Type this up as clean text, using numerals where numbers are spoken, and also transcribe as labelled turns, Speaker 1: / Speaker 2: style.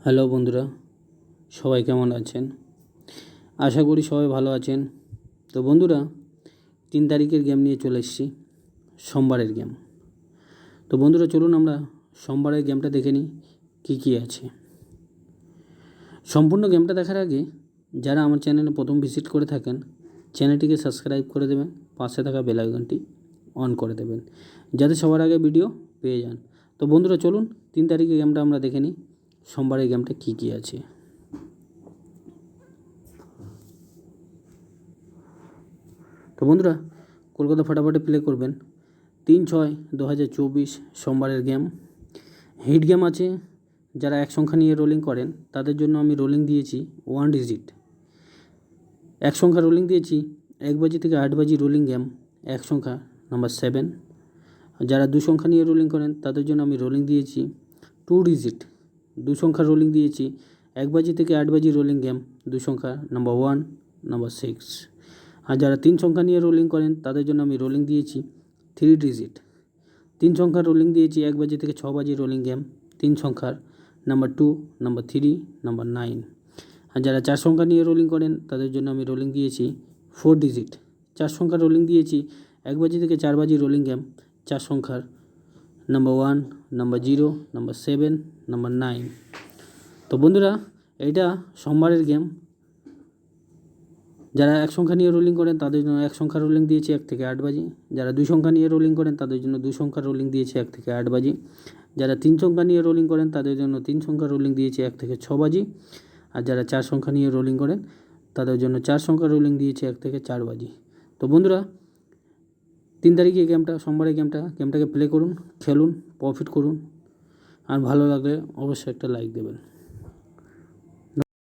Speaker 1: Hello বন্ধুরা, সবাই কেমন আছেন? আশা করি সবাই ভালো আছেন। তো বন্ধুরা, 3 তারিখের গেম নিয়ে চলে এসেছি, সোমবারের গেম। তো বন্ধুরা চলুন আমরা সোমবারের গেমটা দেখে নিই কী কী আছে। সম্পূর্ণ গেমটা দেখার আগে যারা আমার চ্যানেলে প্রথম ভিজিট করে থাকেন, চ্যানেলটিকে সাবস্ক্রাইব করে দেবেন, পাশে থাকা বেল আইকনটি অন করে দেবেন, যাতে সবার আগে ভিডিও পেয়ে যান। তো বন্ধুরা চলুন 3 তারিখের গেমটা আমরা দেখে নিই, সোমবারের গেমটা কী কী আছে। তো বন্ধুরা কলকাতা ফাটাফাটি প্লে করবেন 3/6/2024 সোমবারের গেম। হিট গেম আছে, যারা এক সংখ্যা নিয়ে রোলিং করেন তাদের জন্য আমি রোলিং দিয়েছি 1 ডিজিট। এক সংখ্যা রোলিং দিয়েছি 1 বাজি থেকে 8 বাজি রোলিং গেম, এক সংখ্যা নাম্বার 7। যারা 2 সংখ্যা নিয়ে রোলিং করেন তাদের জন্য আমি রোলিং দিয়েছি 2 ডিজিট। 2 সংখ্যা রোলিং দিয়েছি 1 বাজি থেকে 8 বাজি রোলিং গেম, 2 সংখ্যা নাম্বার 1, নাম্বার 6। আর যারা 3 সংখ্যা নিয়ে রোলিং করেন তাদের জন্য আমি রোলিং দিয়েছি 3 ডিজিট। 3 সংখ্যার রোলিং দিয়েছি 1 বাজি থেকে 6 বাজি রোলিং গেম, 3 সংখ্যার নাম্বার 2, নাম্বার 3, নাম্বার 9। আর যারা 4 সংখ্যা নিয়ে রোলিং করেন তাদের জন্য আমি রোলিং দিয়েছি 4 ডিজিট। 4 সংখ্যার রোলিং দিয়েছি 1 বাজি থেকে 4 বাজি রোলিং গেম, 4 সংখ্যার নাম্বার 1, নাম্বার 0, নাম্বার 7, নাম্বার 9। তো বন্ধুরা এইটা সোমবারের গেম। যারা এক সংখ্যা নিয়ে রোলিং করেন তাদের জন্য এক সংখ্যা রোলিং দিয়েছি 1 থেকে 8 বাজি। যারা 2 সংখ্যা নিয়ে রোলিং করেন তাদের জন্য 2 সংখ্যা রোলিং দিয়েছি 1 থেকে 8 বাজি। যারা 3 সংখ্যা নিয়ে রোলিং করেন তাদের জন্য 3 সংখ্যা রোলিং দিয়েছি 1 থেকে 6 বাজি। আর যারা 4 সংখ্যা নিয়ে রোলিং করেন তাদের জন্য 4 সংখ্যা রোলিং দিয়েছি 1 থেকে 4 বাজি। তো বন্ধুরা 3 তারিখে গেমটা, সোমবারের গেমটাকে প্লে করুন, খেলুন, প্রফিট করুন। আর ভালো লাগলে অবশ্যই একটা লাইক দেবেন।